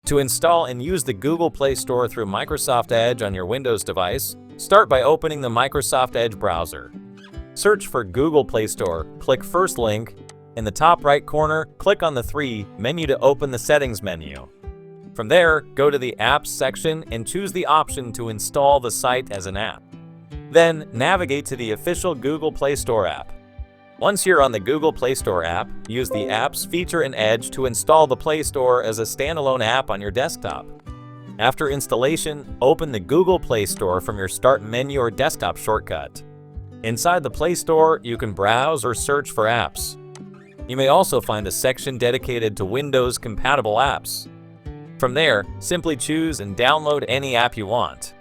To install and use the Google Play Store through Microsoft Edge on your Windows device, start by opening the Microsoft Edge browser. Search for Google Play Store, click First Link. In the top right corner, click on the 3 menu to open the Settings menu. From there, go to the Apps section and choose the option to install the site as an app. Then, navigate to the official Google Play Store app. Once you're on the Google Play Store app, use the Apps feature in Edge to install the Play Store as a standalone app on your desktop. After installation, open the Google Play Store from your Start menu or desktop shortcut. Inside the Play Store, you can browse or search for apps. You may also find a section dedicated to Windows-compatible apps. From there, simply choose and download any app you want.